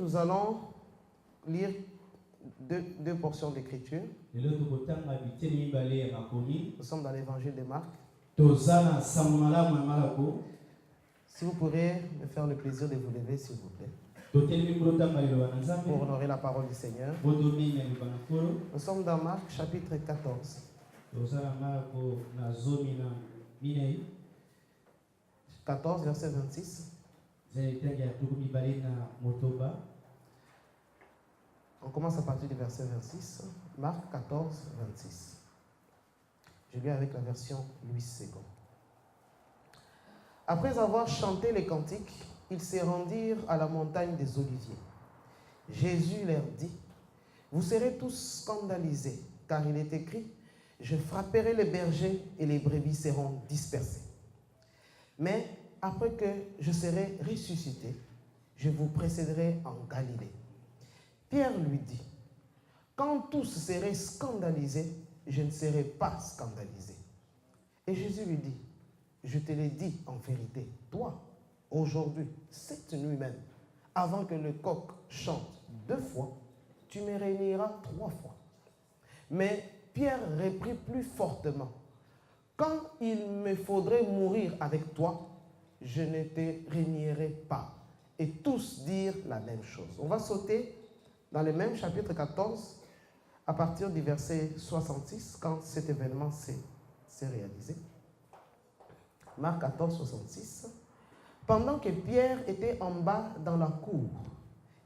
nous allons lire deux portions d'écriture. Nous sommes dans l'évangile de Marc. Si vous pourrez me faire le plaisir de vous lever, s'il vous plaît, pour honorer la parole du Seigneur. Nous sommes dans Marc chapitre 14. 14, verset 26. On commence à partir du verset 26. Marc 14, 26. Je lis avec la version Louis II. Après avoir chanté les cantiques, ils se rendirent à la montagne des Oliviers. Jésus leur dit: vous serez tous scandalisés, car il est écrit: je frapperai les bergers et les brebis seront dispersées. Mais après que je serai ressuscité, je vous précéderai en Galilée. Pierre lui dit: quand tous seraient scandalisés, je ne serai pas scandalisé. Et Jésus lui dit: je te l'ai dit en vérité, toi, aujourd'hui, cette nuit même, avant que le coq chante 2 fois, tu me réuniras 3 fois. Mais Pierre reprit plus fortement: quand il me faudrait mourir avec toi, je ne te réunirai pas. Et tous dirent la même chose. On va sauter dans le même chapitre 14, à partir du verset 66, quand cet événement s'est réalisé. Marc 14, 66. Pendant que Pierre était en bas dans la cour,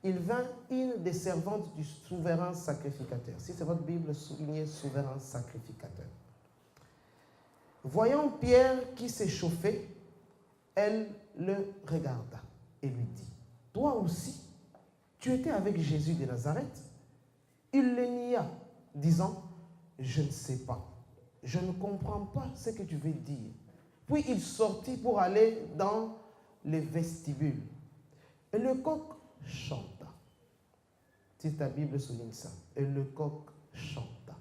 il vint une des servantes du souverain sacrificateur. Si c'est votre Bible, soulignez souverain sacrificateur. Voyant Pierre qui s'échauffait, elle le regarda et lui dit: toi aussi, tu étais avec Jésus de Nazareth? Il le nia, disant: je ne sais pas, je ne comprends pas ce que tu veux dire. Puis il sortit pour aller dans le vestibule. Et le coq chanta. Si ta Bible souligne ça. Et le coq chanta.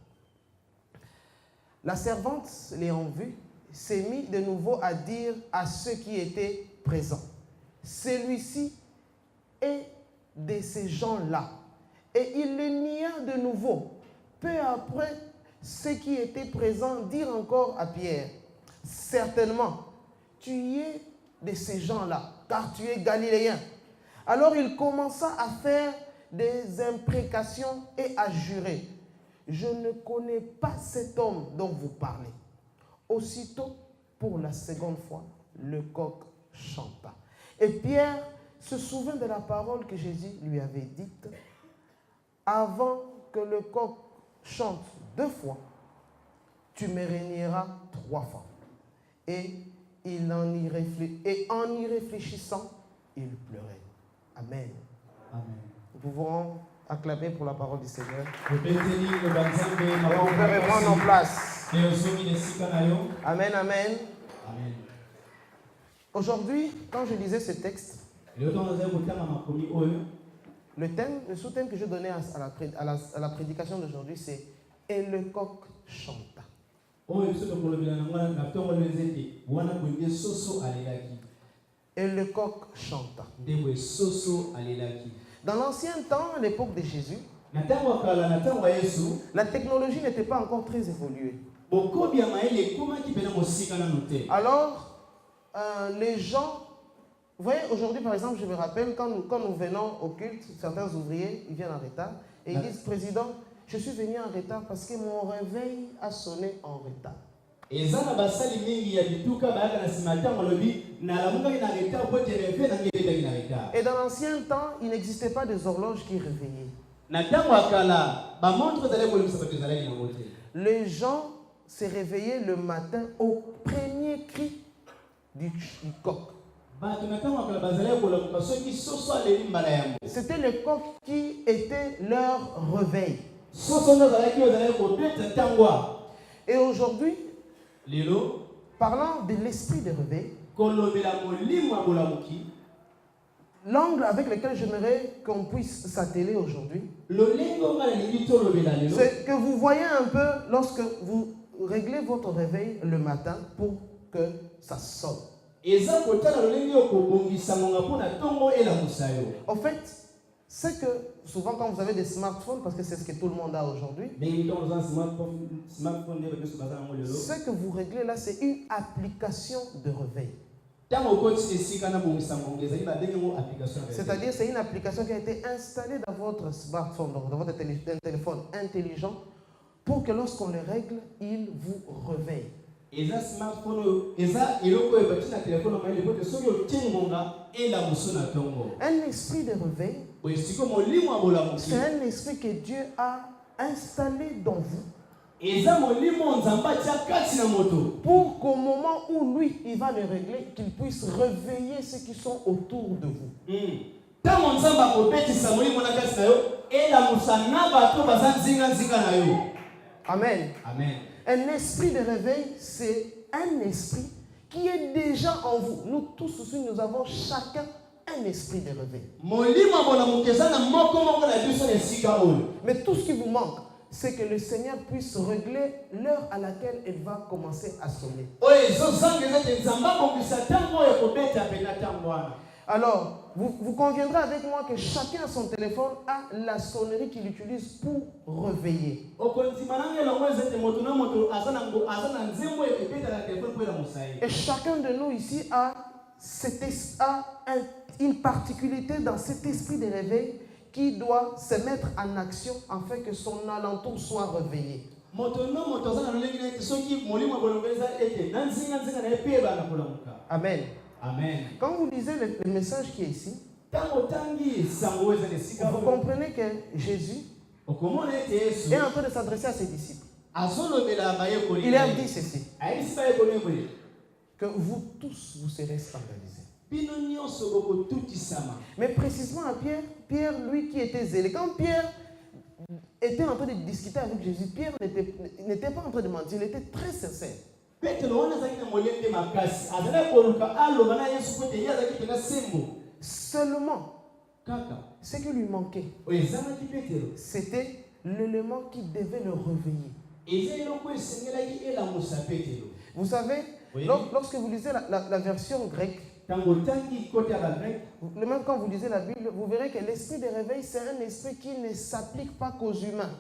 La servante, l'ayant vu, s'est mise de nouveau à dire à ceux qui étaient présents: celui-ci est de ces gens-là. Et il le nia de nouveau. Peu après, ceux qui étaient présents dirent encore à Pierre: certainement, tu y es de ces gens-là, car tu es galiléen. Alors il commença à faire des imprécations et à jurer: je ne connais pas cet homme dont vous parlez. Aussitôt, pour la seconde fois, le coq chanta. Et Pierre se souvint de la parole que Jésus lui avait dite: avant que le coq chante 2 fois, tu me réuniras 3 fois. Et en y réfléchissant, il pleurait. Amen. Amen. Nous pouvons acclamer pour la parole du Seigneur. On peut reprendre nos places. Amen, amen. Amen. Aujourd'hui, quand je lisais ce texte, le sous-thème que je donnais à la prédication d'aujourd'hui, c'est « Et le coq chanta ». Et le coq chanta. Dans l'ancien temps, à l'époque de Jésus, la technologie n'était pas encore très évoluée. Alors, les gens, vous voyez, aujourd'hui par exemple, je me rappelle, quand nous venons au culte, certains ouvriers, ils viennent en retard, et ils disent: président, je suis venu en retard parce que mon réveil a sonné en retard. Et dans l'ancien temps, il n'existait pas des horloges qui réveillaient. Les gens se réveillaient le matin au premier cri du coq. C'était le coq qui était leur réveil. Et aujourd'hui, parlant de l'esprit de réveil, l'angle avec lequel j'aimerais qu'on puisse s'atteler aujourd'hui, c'est que vous voyez un peu lorsque vous réglez votre réveil le matin pour que ça sonne. En fait, c'est que souvent quand vous avez des smartphones, parce que c'est ce que tout le monde a aujourd'hui, ce que vous réglez là, c'est une application de réveil. C'est-à-dire c'est une application qui a été installée dans votre smartphone, donc dans votre téléphone intelligent, pour que lorsqu'on les règle, il vous réveille. Un esprit de réveil, c'est un esprit que Dieu a installé dans vous pour qu'au moment où lui, il va les régler, qu'il puisse réveiller ceux qui sont autour de vous. Amen. Amen. Un esprit de réveil, c'est un esprit qui est déjà en vous. Nous tous aussi, nous avons chacun un esprit de réveil. Mais tout ce qui vous manque, c'est que le Seigneur puisse régler l'heure à laquelle il va commencer à sonner. Alors, vous conviendrez avec moi que chacun à son téléphone a la sonnerie qu'il utilise pour réveiller. Et chacun de nous ici a une particularité dans cet esprit de réveil qui doit se mettre en action afin que son alentour soit réveillé. Amen. Amen. Quand vous lisez le message qui est ici, vous comprenez que Jésus est en train de s'adresser à ses disciples. Il a dit ceci, que vous tous vous serez scandalisés. Mais précisément à Pierre, lui qui était zélé, quand Pierre était en train de discuter avec Jésus, Pierre n'était pas en train de mentir, il était très sincère. Seulement, ce qui lui manquait, c'était l'élément qui devait le réveiller. Vous savez, lorsque vous lisez la version grecque, même quand vous lisez la Bible, vous verrez que l'esprit de réveil, c'est un esprit qui ne s'applique pas qu'aux humains.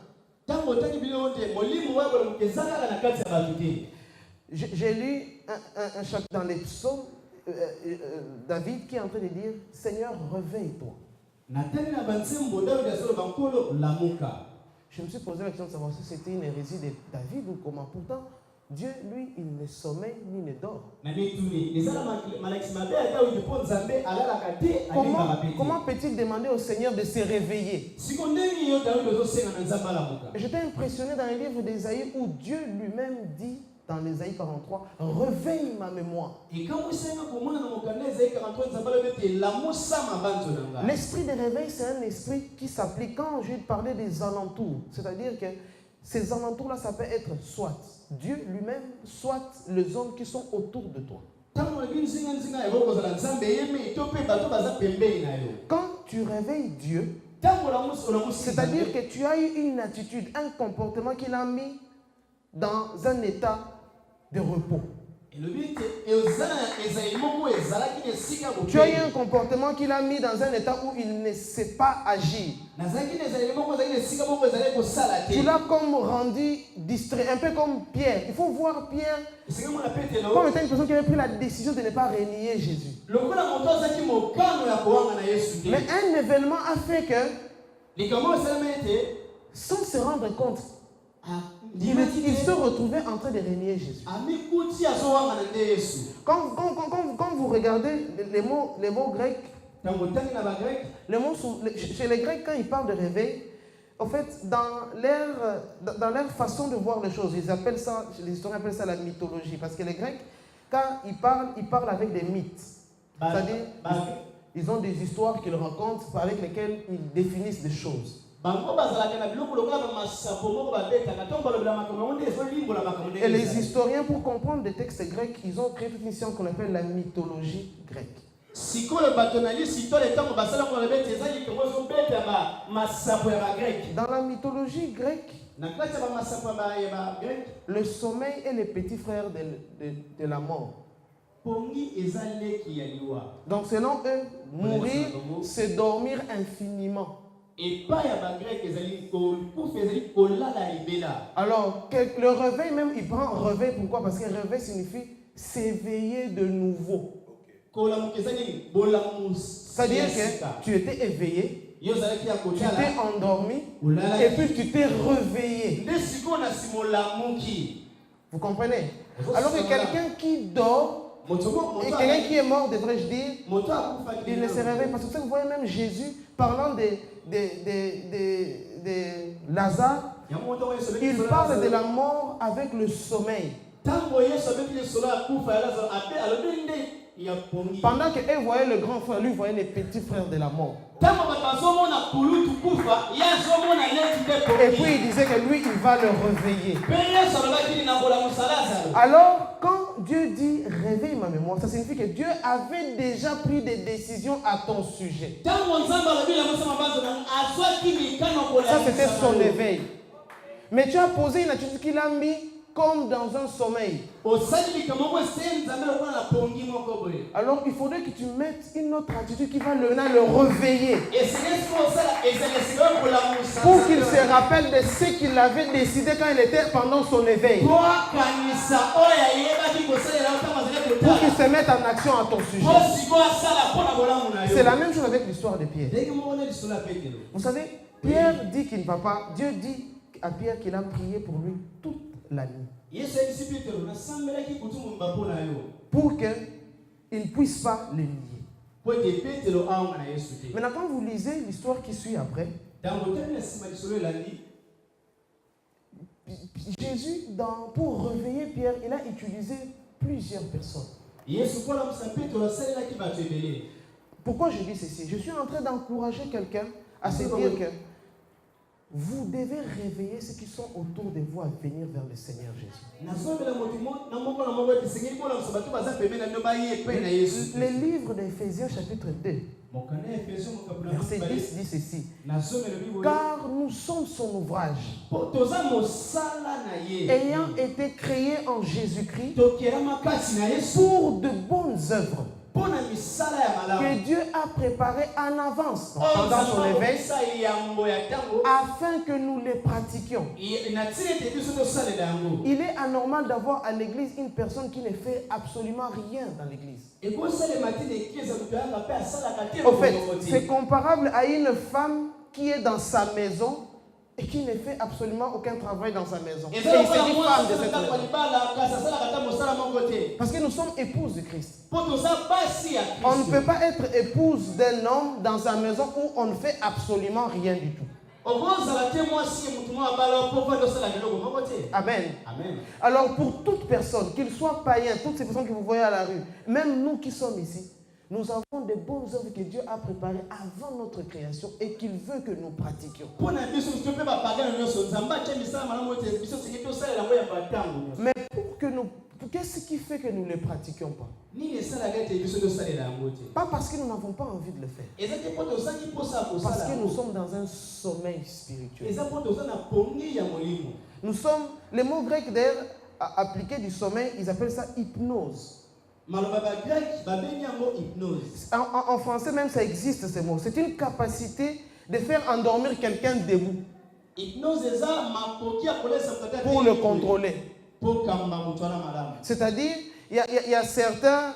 J'ai lu un chapitre dans les psaumes, David qui est en train de dire, Seigneur, réveille-toi. Je me suis posé la question de savoir si c'était une hérésie de David ou comment. Pourtant, Dieu, lui, il ne sommeille ni ne dort. Comment peut-il demander au Seigneur de se réveiller? J'étais impressionné dans le livre d'Ésaïe où Dieu lui-même dit, dans l'Ésaïe 43, réveille ma mémoire. L'esprit de réveil, c'est un esprit qui s'applique. Quand je parlais des alentours, c'est-à-dire que ces alentours-là, ça peut être soit Dieu lui-même, soit les hommes qui sont autour de toi. Quand tu réveilles Dieu, c'est-à-dire que tu as eu une attitude, un comportement qu'il a mis dans un état de repos. Tu as eu un comportement qu'il a mis dans un état où il ne sait pas agir. Tu l'as comme rendu distrait, un peu comme Pierre. Il faut voir Pierre comme étant une personne qui avait pris la décision de ne pas renier Jésus. Mais un événement a fait que, sans se rendre compte, il se retrouvait en train de renier Jésus. Quand vous regardez les mots grecs, chez les Grecs, quand ils parlent de réveil, en fait, dans leur façon de voir les choses, les historiens appellent ça la mythologie. Parce que les Grecs, quand ils parlent avec des mythes. C'est-à-dire, ils ont des histoires qu'ils racontent avec lesquelles ils définissent des choses. Et les historiens, pour comprendre des textes grecs, ils ont créé une science qu'on appelle la mythologie grecque. Dans la mythologie grecque, le sommeil est le petit frère de la mort. Donc selon eux, mourir, c'est dormir infiniment. Alors, le réveil même, il prend réveil, pourquoi? Parce que réveil signifie s'éveiller de nouveau. C'est-à-dire que tu étais éveillé, tu t'es endormi, et puis tu t'es réveillé. Vous comprenez? Alors que quelqu'un qui dort, et quelqu'un qui est mort, devrais-je dire, il ne se réveille. Parce que vous voyez même Jésus parlant de Lazare, il parle de la mort avec le sommeil. Pendant qu'elle voyait le grand frère, lui voyait les petits frères de la mort. Et puis il disait que lui, il va le réveiller. Alors, quand Dieu dit réveille ma mémoire, ça signifie que Dieu avait déjà pris des décisions à ton sujet. Ça, c'était son éveil. Mais tu as posé une attitude qu'il a mis comme dans un sommeil. Alors il faudrait que tu mettes une autre attitude qui va le réveiller. Pour qu'il se rappelle de ce qu'il avait décidé quand il était pendant son éveil. Pour qu'il se mette en action à ton sujet. C'est la même chose avec l'histoire de Pierre. Vous savez, Pierre dit qu'il ne va pas. Dieu dit à Pierre qu'il a prié pour lui toute la nuit. Pour qu'il ne puisse pas le nier. Maintenant, quand vous lisez l'histoire qui suit après, Jésus, pour réveiller Pierre, il a utilisé plusieurs personnes. Pourquoi je dis ceci? Je suis en train d'encourager quelqu'un à se dire que vous devez réveiller ceux qui sont autour de vous à venir vers le Seigneur Jésus. Le livre d'Éphésiens chapitre 2, verset 10 dit ceci. Car nous sommes son ouvrage, ayant été créés en Jésus-Christ pour de bonnes œuvres que Dieu a préparé en avance pendant son éveil afin que nous les pratiquions. Il est anormal d'avoir à l'église une personne qui ne fait absolument rien dans l'église. En fait, c'est comparable à une femme qui est dans sa maison et qui ne fait absolument aucun travail dans sa maison. Et il s'agit femme de cette maison. Parce que nous sommes épouses de Christ. On ne peut pas être épouse d'un homme dans sa maison où on ne fait absolument rien du tout. Amen. Amen. Alors pour toute personne, qu'il soit païen, toutes ces personnes que vous voyez à la rue, même nous qui sommes ici, nous avons des bonnes œuvres que Dieu a préparées avant notre création et qu'il veut que nous pratiquions. Mais qu'est-ce qui fait que nous ne les pratiquions pas? Pas parce que nous n'avons pas envie de le faire. Parce que nous sommes dans un sommeil spirituel. Nous sommes, les mots grecs d'ailleurs appliqués du sommeil, ils appellent ça hypnose. En français même ça existe ce mot. C'est une capacité de faire endormir quelqu'un debout pour le contrôler. C'est-à-dire, il y a certains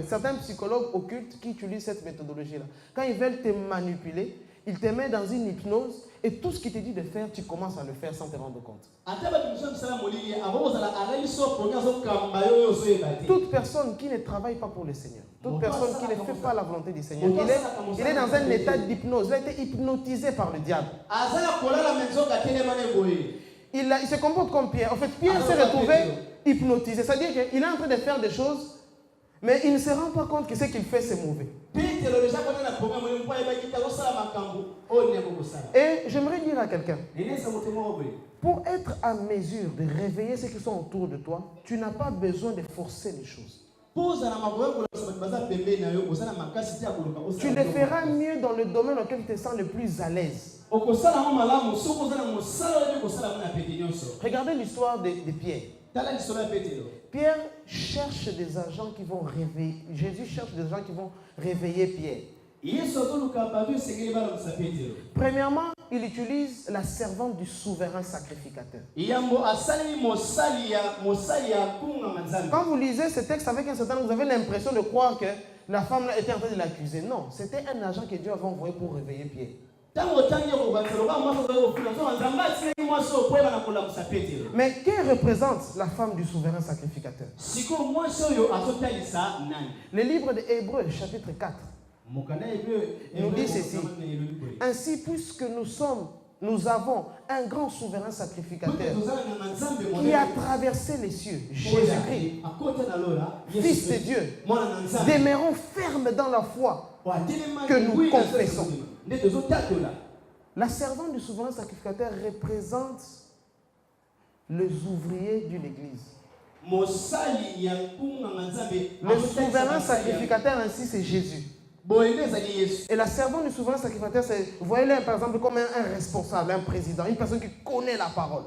certains psychologues occultes qui utilisent cette méthodologie-là. Quand ils veulent te manipuler, ils te mettent dans une hypnose et tout ce qu'il te dit de faire, tu commences à le faire sans te rendre compte. Toute personne qui ne travaille pas pour le Seigneur, toute personne qui ne fait pas la volonté du Seigneur, il est dans un état d'hypnose. Il a été hypnotisé par le diable. Il se comporte comme Pierre. En fait, Pierre s'est retrouvé hypnotisé. C'est-à-dire qu'il est en train de faire des choses, mais il ne se rend pas compte que ce qu'il fait, c'est mauvais. Et j'aimerais dire à quelqu'un, pour être à mesure de réveiller ceux qui sont autour de toi, tu n'as pas besoin de forcer les choses. Tu le feras mieux dans le domaine auquel tu te sens le plus à l'aise. Regardez l'histoire de Pierre. Pierre, cherche des agents qui vont réveiller. Jésus cherche des gens qui vont réveiller Pierre. Premièrement, il utilise la servante du souverain sacrificateur. Quand vous lisez ce texte avec un certain, vous avez l'impression de croire que la femme là était en train de l'accuser. Non, c'était un agent que Dieu avait envoyé pour réveiller Pierre. Mais qui représente la femme du souverain sacrificateur? Le livre de Hébreux, chapitre 4, nous dit ceci. Ainsi, puisque nous avons un grand souverain sacrificateur qui a traversé les cieux, Jésus-Christ, Fils de Dieu, demeurons fermes dans la foi que nous confessons. La servante du souverain sacrificateur représente les ouvriers d'une église. Le souverain sacrificateur ainsi, c'est Jésus. Et la servante du souverain sacrificateur, c'est, voyez-le par exemple comme un responsable, un président, une personne qui connaît la parole.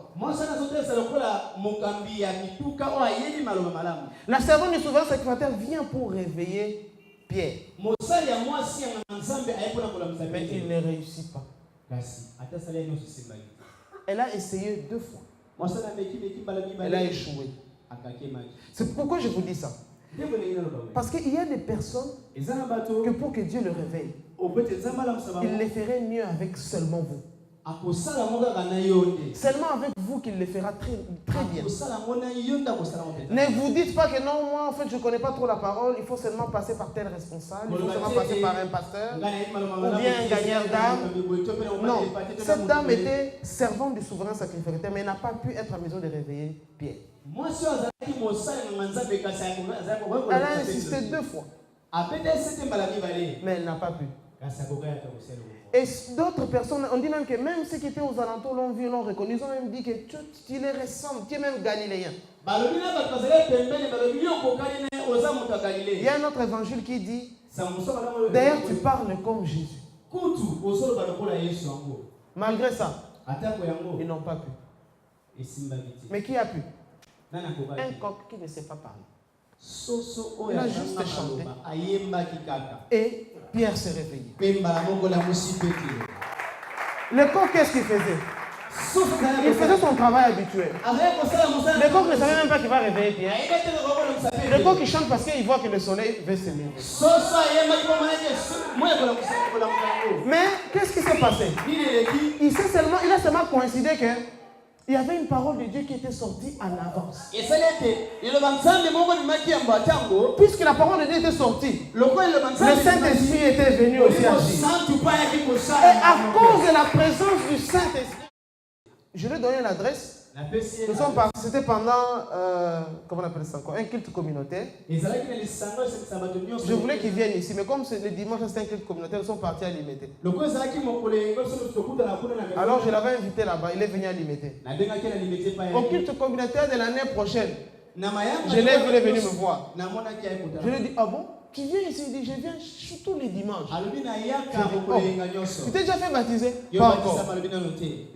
La servante du souverain sacrificateur vient pour réveiller Pierre. Mais il ne réussit pas. Elle a essayé 2 fois. Elle a échoué. C'est pourquoi je vous dis ça. Parce qu'il y a des personnes que pour que Dieu le réveille, il les ferait mieux avec seulement vous. Seulement avec vous qu'il le fera très, très bien. Ne vous dites pas que non, moi en fait je ne connais pas trop la parole, il faut seulement passer par tel responsable, il faut seulement passer par un pasteur, ou bien un gagneur d'âme. Non, cette dame était servante du souverain sacrificateur, mais n'a pas pu être à mesure de réveiller Pierre. Elle a insisté 2 fois, mais elle n'a pas pu. Et d'autres personnes, on dit même que même ceux qui étaient aux alentours l'ont vu, l'ont reconnu, ils ont même dit que tu les ressembles, tu es même galiléen. Il y a un autre évangile qui dit, d'ailleurs tu parles comme Jésus. Malgré ça, ils n'ont pas pu. Mais qui a pu? Un coq qui ne sait pas parler. Il a juste chanté. Et Pierre s'est réveillé. Le coq, qu'est-ce qu'il faisait? Il faisait son travail habituel. Le coq ne savait même pas qu'il va réveiller Pierre. Le coq, il chante parce qu'il voit que le soleil va se lever. Mais qu'est-ce qui s'est passé? Il a seulement coïncidé que il y avait une parole de Dieu qui était sortie en avance. Puisque la parole de Dieu était sortie, le Saint-Esprit était venu aussi agir. Et à cause de la présence du Saint-Esprit, je lui ai donné l'adresse. C'était pendant, comment on appelle ça encore, un culte communautaire. Je voulais qu'ils viennent ici, mais comme le dimanche c'était un culte communautaire, ils sont partis à Limité. Alors je l'avais invité là-bas, il est venu à Limité. Au culte communautaire de l'année prochaine, je l'ai vu, il est venu me voir. Je lui ai dit, ah bon? Tu viens ici? Il dit, je viens tous les dimanches. Tu t'es déjà fait baptiser? Pas encore.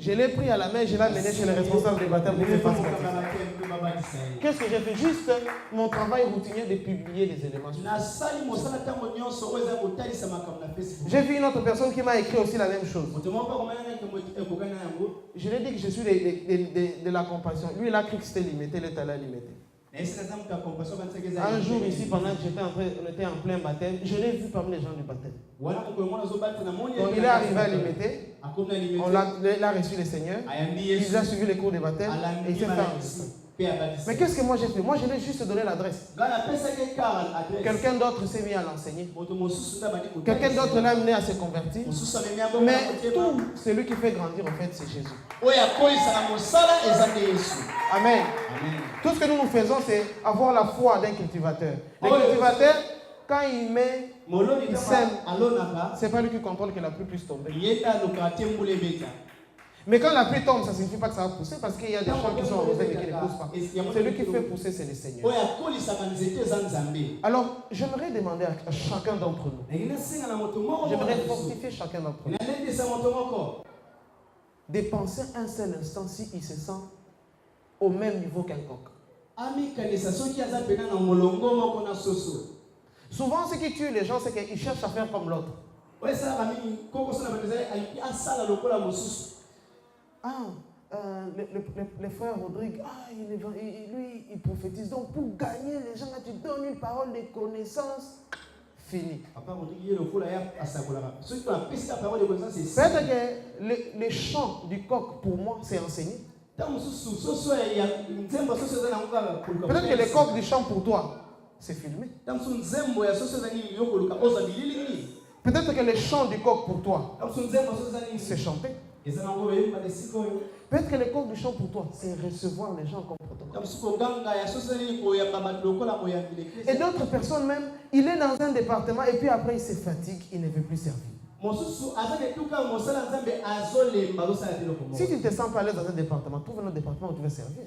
Je l'ai pris à la main, je l'ai amené chez le responsable des baptêmes pour qu'il fasse baptiser. Qu'est-ce que j'ai fait? Juste mon travail routinier de publier les éléments. J'ai vu une autre personne qui m'a écrit aussi la même chose. Je lui ai dit que je suis de la compassion. Lui, il a cru que c'était limité, il est allé à limiter. Un jour ici, pendant que on était en plein baptême, je l'ai vu parmi les gens du baptême. Donc il est arrivé à Limité, il a reçu le Seigneur, il a suivi les cours de baptême et il s'est fait. Mais qu'est-ce que moi j'ai fait? Moi je lui ai juste donné l'adresse. Quelqu'un d'autre s'est mis à l'enseigner. Quelqu'un d'autre l'a amené à se convertir. Mais tout celui qui fait grandir en fait c'est Jésus. Amen. Tout ce que nous faisons c'est avoir la foi d'un cultivateur. Le cultivateur, quand il met, il sème, c'est pas lui qui contrôle que la pluie puisse tomber. Mais quand la pluie tombe, ça ne signifie pas que ça va pousser parce qu'il y a des champs qui sont arrosés et qui ne poussent pas. Celui qui fait pousser, c'est le Seigneur. Alors, j'aimerais demander à chacun d'entre nous. J'aimerais fortifier chacun d'entre nous. De penser un seul instant s'il se sent au même niveau qu'un coq. Souvent, ce qui tue les gens, c'est qu'ils cherchent à faire comme l'autre. Les frères Rodrigue, lui, il prophétise. Donc, pour gagner les gens, là, tu donnes une parole de connaissance. Fini. Peut-être que les chants du coq, pour moi, c'est enseigné. Peut-être que les coqs du chant, pour toi, c'est filmé. Peut-être que les chants du coq, pour toi, c'est chanté. Peut-être que les coqs du chant, pour toi, c'est recevoir les gens comme protocole. Et d'autres personnes même, il est dans un département et puis après il se fatigue, il ne veut plus servir. Si tu ne te sens pas à l'aise dans un département, trouve un autre département où tu veux servir.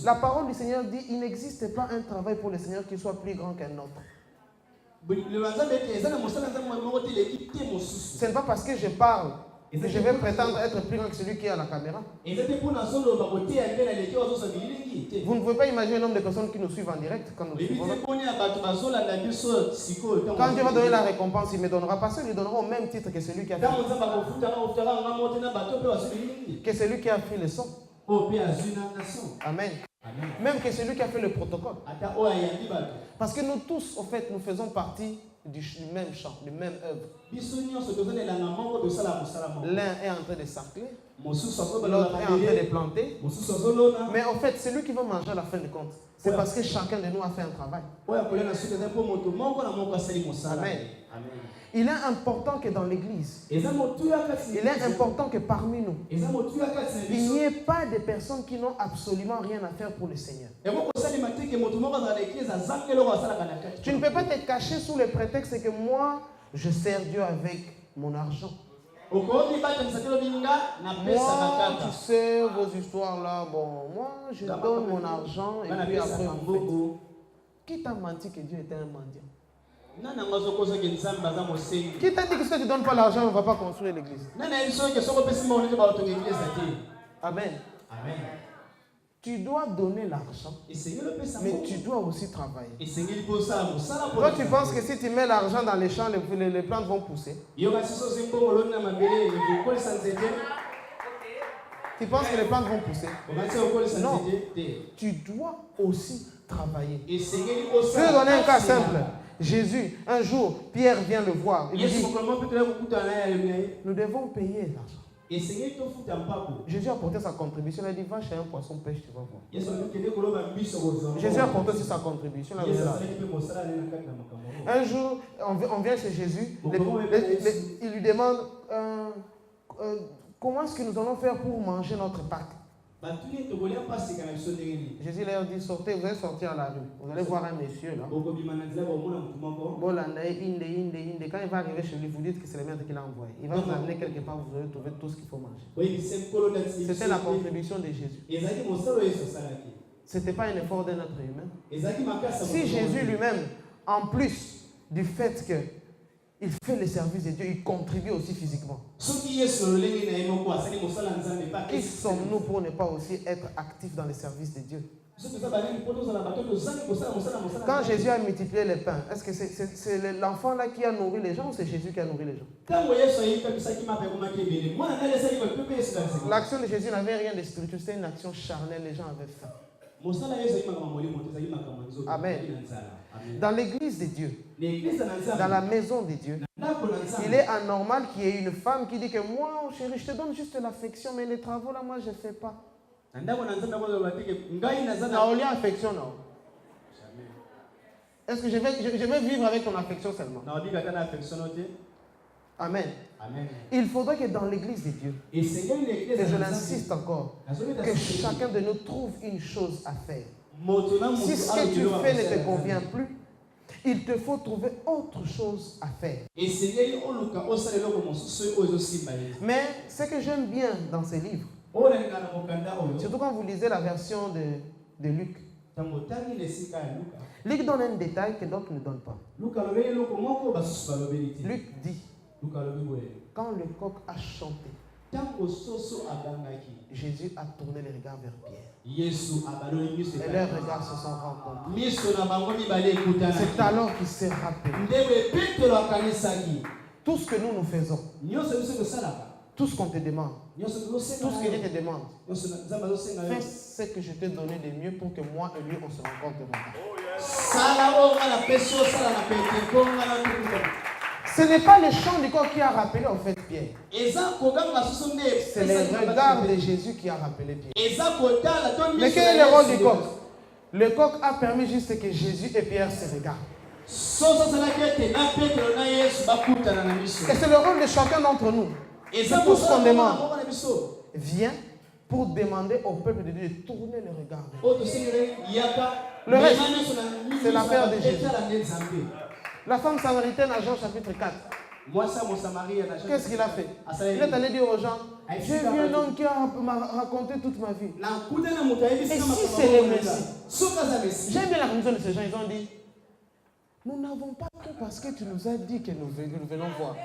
La parole du Seigneur dit, il n'existe pas un travail pour le Seigneur qui soit plus grand qu'un autre. Ce n'est pas parce que je parle que je vais prétendre être plus grand que celui qui est à la caméra. Vous ne pouvez pas imaginer le nombre de personnes qui nous suivent en direct quand nous suivons. Quand Dieu va donner la récompense, il ne me donnera pas ça, il lui donnera au même titre que celui qui a fait. Que celui qui a fait le son. Amen. Même que celui qui a fait le protocole. Parce que nous tous, en fait, nous faisons partie du même champ, du même œuvre. L'un est en train de sarcler, l'autre est en train de planter. Mais en fait, celui qui va manger à la fin de compte, c'est parce que chacun de nous a fait un travail. Amen. Il est important que dans l'église, il est important que parmi nous, il n'y ait pas de personnes qui n'ont absolument rien à faire pour le Seigneur. Tu ne peux pas te cacher sous le prétexte que moi, je sers Dieu avec mon argent. Moi, tu sais, vos histoires là, bon, moi, je donne mon argent et puis après vous faites. Qui t'a menti que Dieu était un mendiant? Qui t'a dit que si tu ne donnes pas l'argent, on ne va pas construire l'église? Amen. Amen. Tu dois donner l'argent, mais tu dois aussi travailler. Toi, tu penses que si tu mets l'argent dans les champs, les plantes vont pousser? Tu penses que les plantes vont pousser? Non. Tu dois aussi travailler. Je vais donner un cas simple. Jésus, un jour, Pierre vient le voir. Il lui dit, nous devons payer l'argent. Jésus a apporté sa contribution. Il a dit, va chez un poisson pêche, tu vas voir. Jésus a apporté aussi sa contribution. Un jour, on vient chez Jésus. Il lui demande, comment est-ce que nous allons faire pour manger notre Pâques? Jésus leur dit, sortez, vous allez sortir à la rue. Vous allez voir un monsieur là. Quand il va arriver chez lui, vous dites que c'est le maître qui l'a envoyé. Il va vous amener quelque part, vous allez trouver tout ce qu'il faut manger. C'était la contribution de Jésus. Ce n'était pas un effort d'un être humain. Si Jésus lui-même, en plus du fait que il fait le service de Dieu, il contribue aussi physiquement. Qui sommes-nous pour ne pas aussi être actifs dans le service de Dieu? Quand Jésus a multiplié les pains, est-ce que c'est l'enfant là qui a nourri les gens ou c'est Jésus qui a nourri les gens? L'action de Jésus n'avait rien de spirituel, c'était une action charnelle, les gens avaient faim. Amen. Dans l'église de Dieu, dans la maison de Dieu, il est anormal qu'il y ait une femme qui dit que moi, chérie, je te donne juste l'affection, mais les travaux là, moi, je ne fais pas. Affection, non. Est-ce que je vais vivre avec ton affection seulement? Amen. Amen. Il faudrait que dans l'église de Dieu, et je l'insiste encore, que chacun de nous trouve une chose à faire. Si ce que tu fais ne te convient plus, il te faut trouver autre chose à faire. Mais ce que j'aime bien dans ces livres, surtout quand vous lisez la version de Luc, Luc donne un détail que d'autres ne donnent pas. Luc dit, quand le coq a chanté, Jésus a tourné les regards vers Pierre. Et leurs regards se sont rencontrés. C'est alors qu'il s'est rappelé. Tout ce que nous faisons, tout ce qu'on te demande, tout ce que Dieu te demande, fais ce que je t'ai donné de mieux pour que moi et lui on se rencontre. Ce n'est pas le chant du corps qui a rappelé en fait Pierre. C'est le regard de Jésus qui a rappelé Pierre. Mais quel est le rôle du coq? Le coq a permis juste que Jésus et Pierre se regardent. Et c'est le rôle de chacun d'entre nous. C'est tout ce qu'on demande. Viens pour demander au peuple de Dieu de tourner le regard. Le reste, c'est l'affaire de Jésus. La femme samaritaine à Jean chapitre 4. Qu'est-ce qu'il a fait? Il est allé dire aux gens, j'ai vu un homme qui m'a raconté toute ma vie. Et si c'est le Messie? J'aime bien la conclusion de ces gens. Ils ont dit, nous n'avons pas cru parce que tu nous as dit que nous venons voir.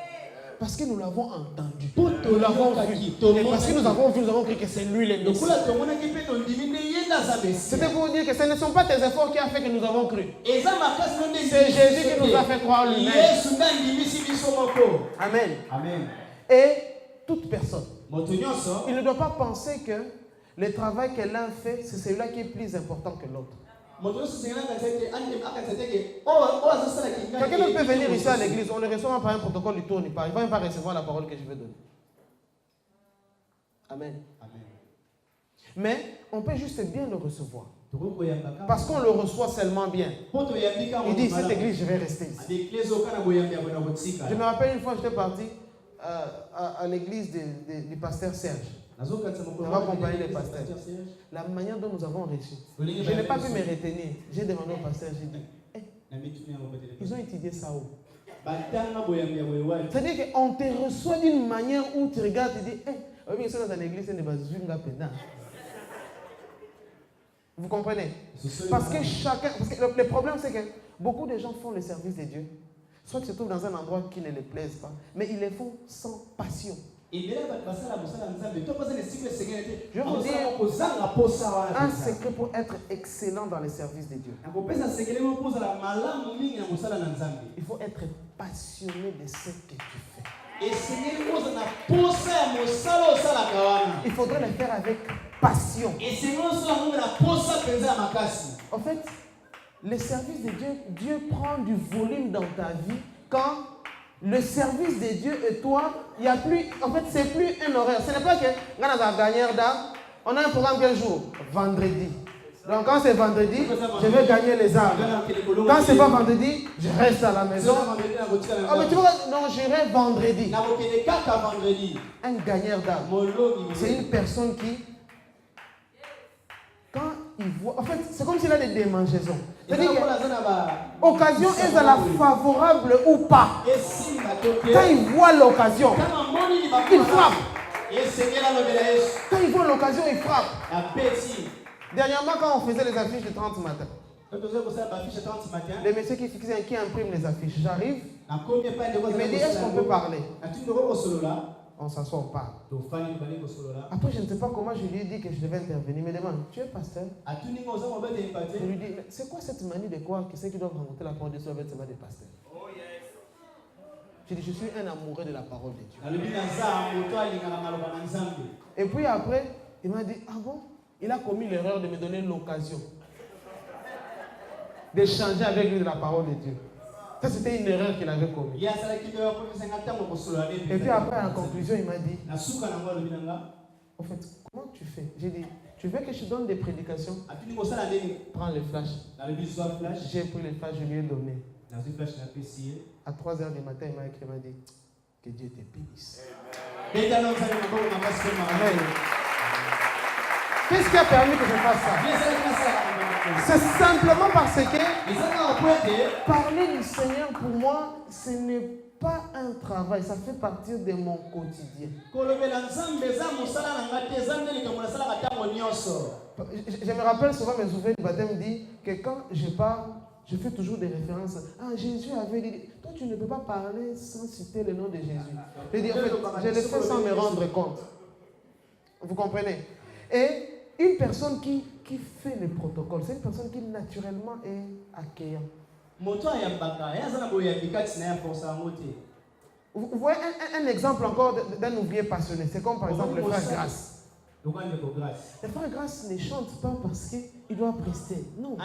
Parce que nous l'avons entendu. Nous l'avons vu. Et parce que nous avons vu, nous avons cru que c'est lui le Messie. C'était pour vous dire que ce ne sont pas tes efforts qui ont fait que nous avons cru. C'est Jésus qui nous a fait croire lui-même. Amen. Amen. Et toute personne, il ne doit pas penser que le travail que l'un fait, c'est celui-là qui est plus important que l'autre. Quelqu'un peut venir ici à l'église, on le reçoit par un protocole, il tourne, il ne va même pas recevoir la parole que je vais donner. Amen. Amen. Mais on peut juste bien le recevoir. Parce qu'on le reçoit seulement bien. Il dit, cette église, je vais rester ici. Je me rappelle une fois, j'étais parti à l'église du pasteur Serge. On va accompagner les pasteurs. La manière dont nous avons reçu. Je n'ai pas pu me retenir. J'ai demandé au pasteur, j'ai dit, ils ont étudié ça où? C'est-à-dire qu'on te reçoit d'une manière où tu regardes et tu dis, oui, ça dans l'église, c'est vous comprenez? Parce que chacun. Parce que le problème, c'est que beaucoup de gens font le service de Dieu. Soit qu'ils se trouvent dans un endroit qui ne les plaise pas, mais ils le font sans passion. Je vais vous dire un secret pour être excellent dans les services de Dieu. Il faut être passionné de ce que tu fais. Il faudrait le faire avec passion. En fait, le service de Dieu, Dieu prend du volume dans ta vie quand le service de Dieu et toi, il n'y a plus, en fait, c'est plus un horaire. Ce n'est pas que on a un programme quel jour? Vendredi. Donc quand c'est vendredi, je vais gagner les âmes. Quand c'est pas vendredi, je reste à la maison. Oh, mais tu vois, non, j'irai vendredi. Un gagneur d'âme, c'est une personne qui, quand il voit, en fait, c'est comme s'il a des démangeaisons. C'est-à-dire que l'occasion est favorable ou pas. Quand il voit l'occasion, il frappe. Quand il voit l'occasion, il frappe. Dernièrement, quand on faisait les affiches de 30 matin, le monsieur qui imprime les affiches, j'arrive, il me dit, est-ce qu'on peut parler? On s'assoit, on parle. Après, je ne sais pas comment je lui ai dit que je devais intervenir. Il me demande, tu es pasteur? Je lui dis, c'est quoi cette manie de quoi que ceux qui doivent rencontrer la parole de Dieu doivent être des pasteurs? Je dis, je suis un amoureux de la parole de Dieu. Et puis après, il m'a dit, ah bon? Il a commis l'erreur de me donner l'occasion d'échanger avec lui de la parole de Dieu. Ça, c'était une erreur qu'il avait commise. Et puis après, en conclusion, il m'a dit, en fait, comment tu fais? J'ai dit, tu veux que je donne des prédications? Prends le flash. J'ai pris le flash, je lui ai donné. À 3h du matin, il m'a écrit, il m'a dit, que Dieu te bénisse. Amen. Qu'est-ce qui a permis que je fasse ça? C'est simplement parce que parler du Seigneur, pour moi, ce n'est pas un travail, ça fait partie de mon quotidien. Je me rappelle souvent, mes ouvriers du baptême disent que quand je parle, je fais toujours des références. Ah, Jésus avait dit, toi tu ne peux pas parler sans citer le nom de Jésus. Je dis, en fait, je le fais sans me rendre compte. Vous comprenez? Et une personne qui fait les protocoles, c'est une personne qui naturellement est accueillante. Vous voyez un exemple encore d'un ouvrier passionné. C'est comme par exemple le frère Grâce. Le frère Grâce ne chante pas parce qu'il doit prester. Non.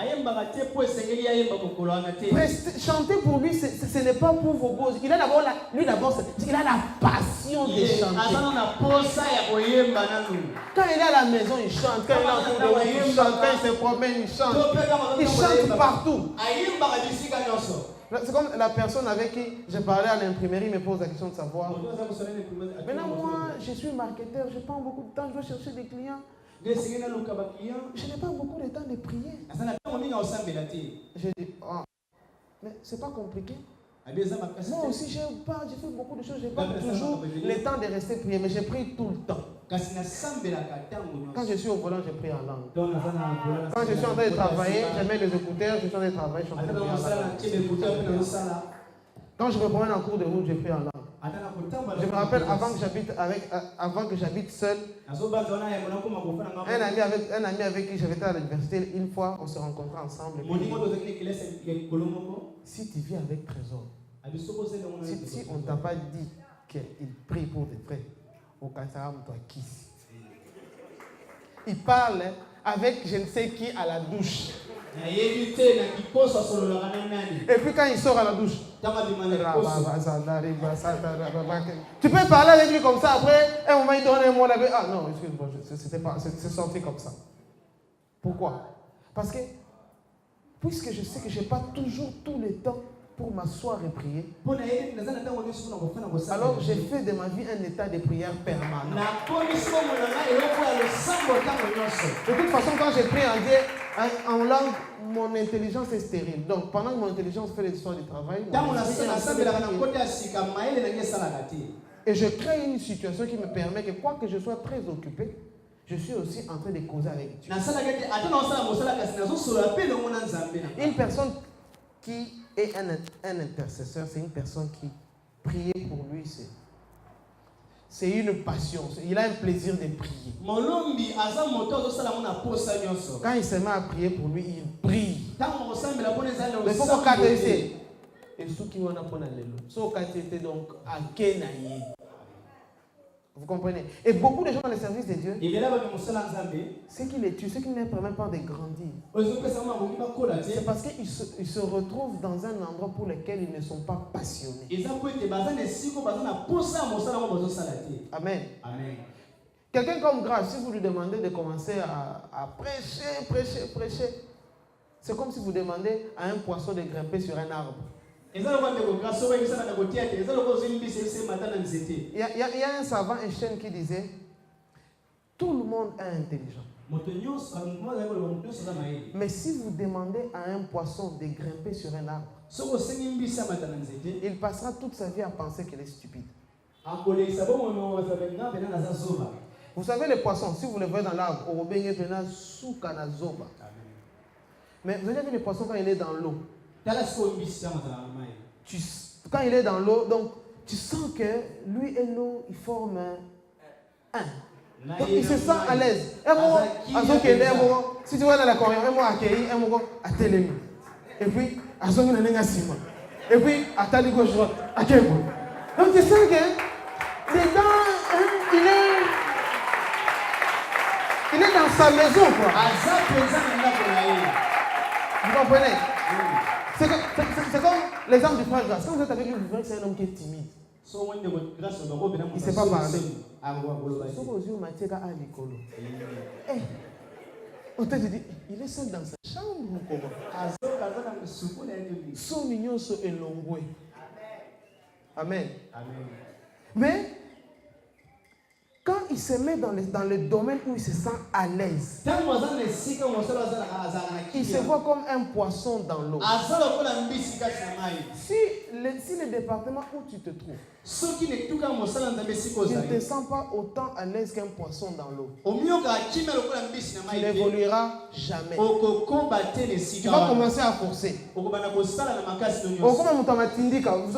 Chanter pour lui, ce n'est pas pour vos gosses. Il a d'abord il a la passion de chanter. Quand il est à la maison, il chante. Quand il est en cours de route, il chante. Quand il se promène, il chante. Il chante partout. C'est comme la personne avec qui j'ai parlé à l'imprimerie me pose la question de savoir. Maintenant, moi, je suis marketeur, je prends beaucoup de temps, je dois chercher des clients. Je n'ai pas beaucoup de temps de prier. J'ai dit, oh, mais c'est pas compliqué. Moi aussi, j'ai fait beaucoup de choses, je n'ai pas toujours le temps de rester prier, mais j'ai pris tout le temps. Quand je suis au volant, je prie en langue. Quand je suis en train de travailler, je mets les écouteurs, je suis en train de travailler, je suis en train de prier en langue. Quand je me promène en cours de route, je prie en langue. Je me rappelle, avant que j'habite seul, un ami avec qui j'avais été à l'université, une fois, on se rencontrait ensemble. Si tu vis avec Trésor, si on ne t'a pas dit qu'il prie pour tes frères, au Kassam, toi qui? Il parle avec je ne sais qui à la douche. Et puis quand il sort à la douche, tu peux parler avec lui comme ça, après, un moment il donne un mot là. Ah non, excuse-moi, c'est sorti comme ça. Pourquoi? Parce que, puisque je sais que je n'ai pas toujours tout le temps pour m'asseoir et prier, alors j'ai fait de ma vie un état de prière permanent. De toute façon, quand je prie en langue, mon intelligence est stérile. Donc, pendant que mon intelligence fait les histoires du travail, et je crée une situation qui me permet que, quoi que je sois très occupé, je suis aussi en train de causer avec Dieu. Une personne qui est un intercesseur, c'est une personne qui prier pour lui, c'est une passion. Il a un plaisir de prier. Quand il se met à prier pour lui, il prie. Mais faut qu'on catégise. Et ceux qui vont apprendre à l'élo. Donc, à Kenaïe. Vous comprenez? Et beaucoup de gens dans le service de Dieu, ce qui les tue, ce qui ne les permet pas de grandir, c'est parce qu'ils se retrouvent dans un endroit pour lequel ils ne sont pas passionnés. Amen. Amen. Quelqu'un comme Grâce, si vous lui demandez de commencer à prêcher, c'est comme si vous demandez à un poisson de grimper sur un arbre. Il y a un savant Einstein qui disait, tout le monde est intelligent. Mais si vous demandez à un poisson de grimper sur un arbre, il passera toute sa vie à penser qu'il est stupide. Vous savez les poissons, si vous les voyez dans l'arbre, mais vous avez vu les poissons quand il est dans l'eau. Quand il est dans l'eau, donc tu sens que lui et l'eau, ils forment un. Donc il se sent à l'aise. Si tu vois dans l'aquarium, un mot accueilli, un mot à télémi. Et puis, à son et puis, à ta gauche droite, à quel bout. Donc tu sens que dedans, il est dans sa maison, quoi. Vous comprenez? C'est comme l'exemple du frère Grâce. Quand vous êtes avec lui, vous verrez que c'est un homme qui est timide. Il ne sait pas parler. On te dit, il est seul dans sa chambre ou comment? Son union est longue. Amen. Mais quand il se met dans le domaine où il se sent à l'aise, il se voit comme un poisson dans l'eau. Si si le département où tu te trouves, Ce qui n'est tout cas mon salaire dans mes tu ne te sens pas autant à l'aise qu'un poisson dans l'eau, tu n'évolueras jamais. Tu vas commencer à forcer. Vous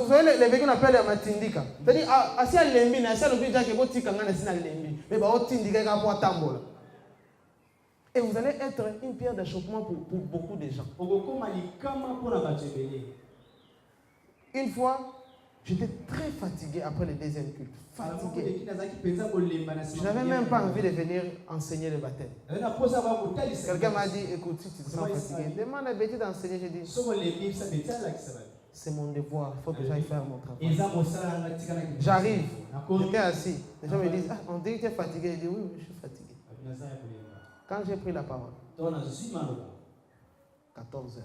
savez, les véhicules appellent la matindika. C'est-à-dire, si elle l'aime bien, si elle oublie que vous êtes mais et vous allez être une pierre d'achoppement pour beaucoup de gens. Une fois, j'étais très fatigué après le deuxième culte. Fatigué. Je n'avais même pas envie de venir enseigner le baptême. Quelqu'un m'a dit, écoute, si tu te sens fatigué, demande à Betty d'enseigner. J'ai dit, c'est mon devoir, il faut que j'aille faire mon travail. J'arrive, j'étais assis. Les gens me disent, on dit que tu es fatigué. Je dis, oui, je suis fatigué. Quand j'ai pris la parole, 14 heures,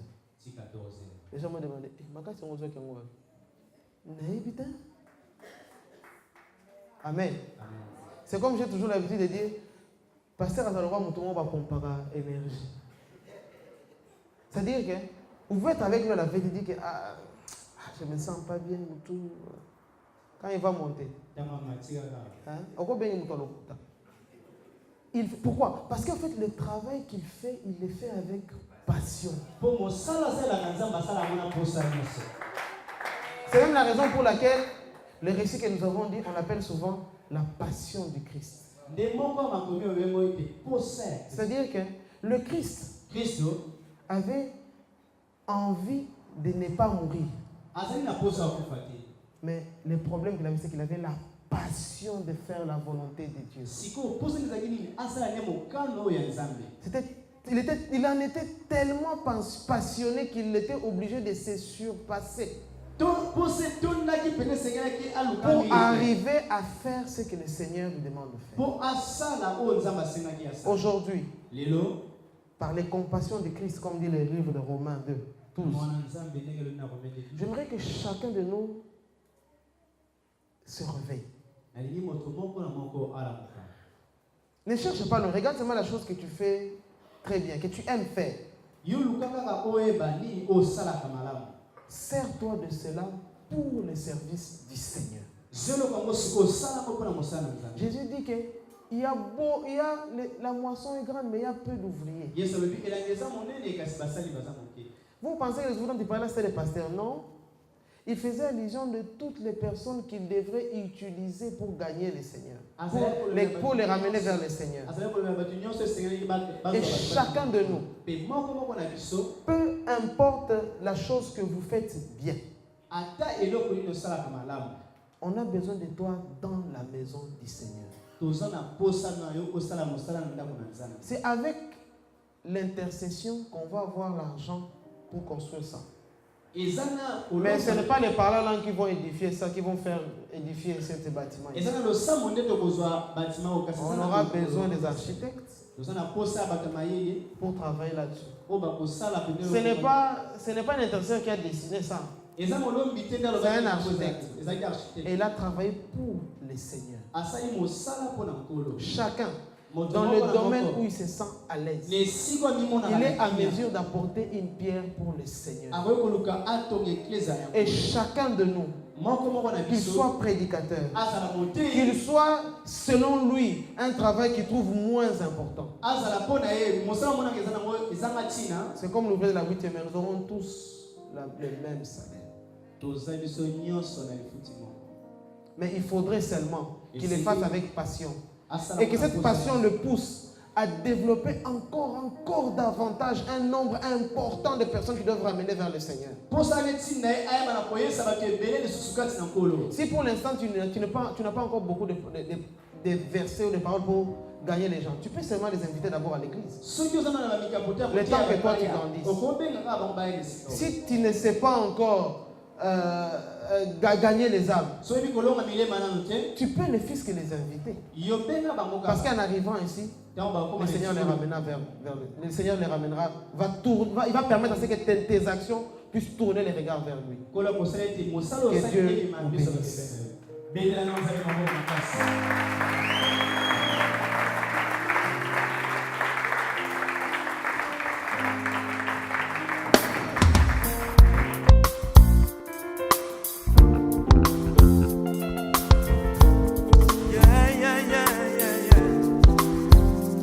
les gens m'ont demandé, Amen. C'est comme j'ai toujours l'habitude de dire, Pasteur Azalora Moutoumou va comparer énergie. C'est-à-dire que vous pouvez être avec lui à la veille et dire que je ne me sens pas bien, Moutou. Quand il va monter. Pourquoi? Parce qu'en fait, le travail qu'il fait, il le fait avec passion. C'est même la raison pour laquelle le récit que nous avons dit, on l'appelle souvent la passion du Christ. C'est-à-dire que le Christ avait envie de ne pas mourir. Mais le problème qu'il avait, c'est qu'il avait la passion de faire la volonté de Dieu. Il en était tellement passionné qu'il était obligé de se surpasser pour arriver à faire ce que le Seigneur lui demande de faire. Aujourd'hui, par les compassions de Christ, comme dit le livre de Romains 2, 12, j'aimerais que chacun de nous se réveille. Ne cherche pas, non. Regarde seulement la chose que tu fais très bien, que tu aimes faire. Sers-toi de cela pour le service du Seigneur. Jésus dit que la moisson est grande, mais il y a peu d'ouvriers. Vous pensez que les ouvriers dont il parlait, c'était les pasteurs? Non. Il faisait allusion de toutes les personnes qu'il devrait utiliser pour gagner le Seigneur, pour les ramener vers le Seigneur. Et chacun de nous, peu importe la chose que vous faites bien, on a besoin de toi dans la maison du Seigneur. C'est avec l'intercession qu'on va avoir l'argent pour construire ça. Mais ce n'est pas les parlants qui vont édifier ça, qui vont faire édifier ce bâtiment. On aura besoin des architectes pour travailler là-dessus. Ce n'est pas un intercesseur qui a dessiné ça. C'est un architecte. Et il a travaillé pour le Seigneur. Chacun, dans le domaine où il se sent à l'aise, il est à mesure d'apporter une pierre pour le Seigneur. Et chacun de nous, qu'il soit prédicateur, qu'il soit selon lui un travail qu'il trouve moins important. C'est comme l'ouvrier de la 8e, nous aurons tous le même salaire. Mais il faudrait seulement qu'il le fasse avec passion. Et que cette passion le pousse à développer encore davantage un nombre important de personnes qui doivent ramener vers le Seigneur. Si pour l'instant tu n'as pas encore beaucoup de versets ou de paroles pour gagner les gens, tu peux seulement les inviter d'abord à l'église. Le temps que toi tu grandisses. Si tu ne sais pas encore gagner les âmes, tu peux ne fût-ce que les inviter. Parce qu'en arrivant ici, le Seigneur les ramènera le Seigneur les ramènera, il va permettre à ce que tes actions puissent tourner les regards vers lui. Que Dieu vous bénisse.